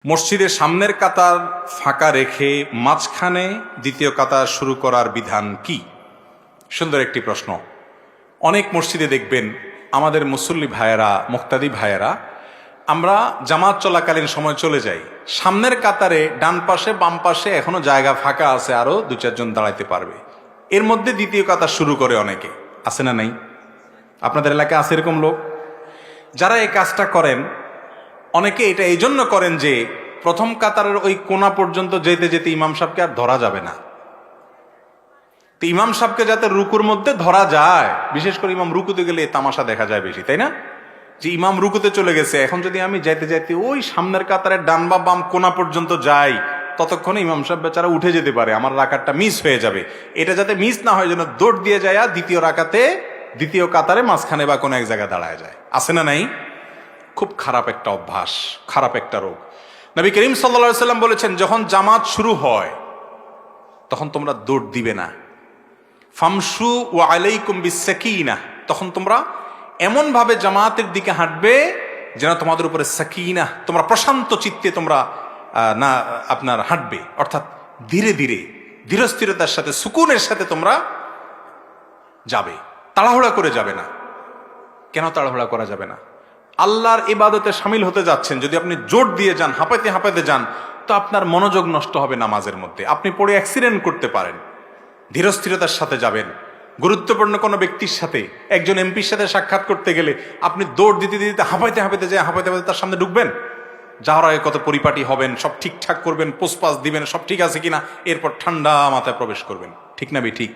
মসজিদের সামনের কাতার ফাঁকা রেখে মাঝখানে দ্বিতীয় কাতার শুরু করার বিধান কি? সুন্দর একটি প্রশ্ন। অনেক মসজিদে দেখবেন আমাদের মুসল্লি ভাইয়েরা, মুক্তাদি ভাইয়েরা, আমরা জামাত চলাকালীন সময় চলে যাই, সামনের কাতারে ডান পাশে বাম পাশে এখনো জায়গা ফাঁকা আছে, আরো দু চারজন দাঁড়াইতে পারবে, এর মধ্যে দ্বিতীয় কাতার শুরু করে অনেকে। আছে না নাই? আপনাদের এলাকায় আছে এরকম লোক? যারা এই কাজটা করেন, অনেকে এটা এই জন্য করেন যে প্রথম কাতারের ওই কোণা পর্যন্ত যেতে যেতে ইমাম সাহেবকে আর ধরা যাবে না। তো ইমাম সাহেবকে যাতে রুকুর মধ্যে ধরা যায়, বিশেষ করে ইমাম রুকুতে গেলে তামাশা দেখা যায় বেশি, তাই না? যে ইমাম রুকুতে চলে গেছে, এখন যদি আমি যাইতে যাইতে ওই সামনের কাতারের ডান বা বাম কোণা পর্যন্ত যাই, ততক্ষণে ইমাম সাহেব বেচারা উঠে যেতে পারে, আমার রাকাতটা মিস হয়ে যাবে। এটা যাতে মিস না হয় জন্য দৌড় দিয়ে যায় দ্বিতীয় রাকাতে দ্বিতীয় কাতারে মাঝখানে বা কোনো এক জায়গায় দাঁড়ায় যায়। আছে না নাই? খুব খারাপ একটা অভ্যাস, খারাপ একটা রোগ। নবী করিম সাল্লাল্লাহু আলাইহি সাল্লাম বলেছেন, যখন জামাত শুরু হয় তখন তোমরা দৌড় দিবে না। ফামশু ওয়া আলাইকুম বিসাকিনাহ, তখন তোমরা এমন ভাবে জামাতের দিকে হাঁটবে যেন তোমাদের উপরে সাকিনাহ, তোমরা প্রশান্ত চিত্তে তোমরা না আপনার হাঁটবে, অর্থাৎ ধীরে ধীরে ধীরস্থিরতার সাথে সুকুনের সাথে তোমরা যাবে, তাড়াহুড়া করে যাবে না। কেন তাড়াহুড়া করা যাবে না? আল্লাহর ইবাদতে শামিল হতে যাচ্ছেন, যদি আপনি জোর দিয়ে যান, হাঁপাইতে হাঁপাইতে যান, তো আপনার মনোযোগ নষ্ট হবে নামাজের মধ্যে, আপনি পড়ে অ্যাক্সিডেন্ট করতে পারেন। ধীরস্থিরতার সাথে যাবেন। গুরুত্বপূর্ণ কোনো ব্যক্তির সাথে, একজন এমপির সাথে সাক্ষাৎ করতে গেলে আপনি দৌড় দিতে দিতে হাঁপাইতে হাঁপাইতে যায়, হাঁপাইতে হাঁপাইতে তার সামনে ঢুকবেন, যাওয়ার আগে কত পরিপাটি হবেন, সব ঠিকঠাক করবেন, পোস্টপাস দিবেন, সব ঠিক আছে কিনা, এরপর ঠান্ডা মাথায় প্রবেশ করবেন। ঠিক না ঠিক?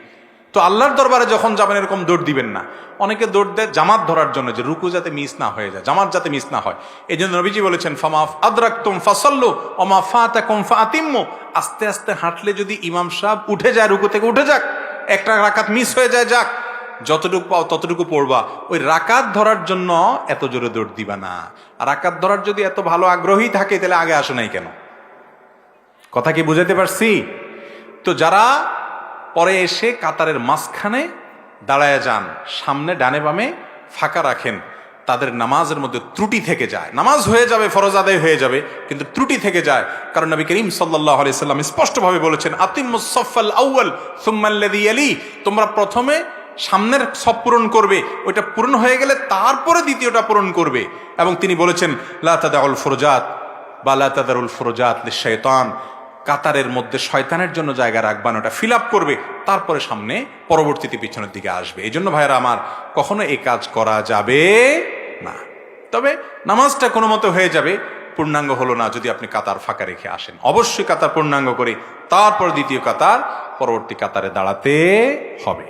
তো আল্লাহর দরবারে যখন যাবেন এরকম দৌড় দিবেন না। অনেকে দৌড় দেয় জামাত ধরার জন্য, যে রুকু যাতে মিস না হয়ে যায়, জামাত যাতে মিস না হয়। এই জন্য নবীজি বলেছেন, ফামা আদরাকতুম ফাসাল্লু ওয়া মা ফাতাকুম ফাতিম্মু, আস্তে আস্তে হাঁটলে যদি ইমাম সাহেব উঠে যায়, রুকু থেকে উঠে যাক, একটা রাকাত মিস হয়ে যায়, যাক, যতটুকু পাও ততটুকু পড়বা। ওই রাকাত ধরার জন্য এত জোরে দৌড় দিবা না। আর রাকাত ধরার যদি এত ভালো আগ্রহী থাকে, তাহলে আগে আসো নাই কেন? কথা কি বুঝাতে পারছি? তো যারা পরে এসে কাতারের মাঝখানে দাঁড়ায় যান, সামনে ডানে বামে ফাঁকা রাখেন, তাদের নামাজের মধ্যে ত্রুটি থেকে যায়। নামাজ হয়ে যাবে, ফরজ আদায় হয়ে যাবে, কিন্তু ত্রুটি থেকে যায়। কারণ নবী করিম সাল্লাল্লাহু আলাইহি সাল্লাম স্পষ্টভাবে বলেছেন, আতিম্মুস সাফফাল আউয়াল সুম্মা আল্লাযী ইয়ালি, তোমরা প্রথমে সামনের সফ পূরণ করবে, ওইটা পূরণ হয়ে গেলে তারপরে দ্বিতীয়টা পূরণ করবে। এবং তিনি বলেছেন, লা তাদাউল ফুরজাত বা লা তাদারুল ফুরজাত লিশ-শাইতান, কাতারের মধ্যে শয়তানের জন্য জায়গা রাখবা না, ওটা ফিল আপ করবে, তারপরে সামনে পরবর্তীতে পিছনের দিকে আসবে। এই জন্য ভাইরা আমার, কখনো এই কাজ করা যাবে না। তবে নামাজটা কোনো মতো হয়ে যাবে, পূর্ণাঙ্গ হলো না যদি আপনি কাতার ফাঁকা রেখে আসেন। অবশ্যই কাতার পূর্ণাঙ্গ করে তারপর দ্বিতীয় কাতার পরবর্তী কাতারে দাঁড়াতে হবে।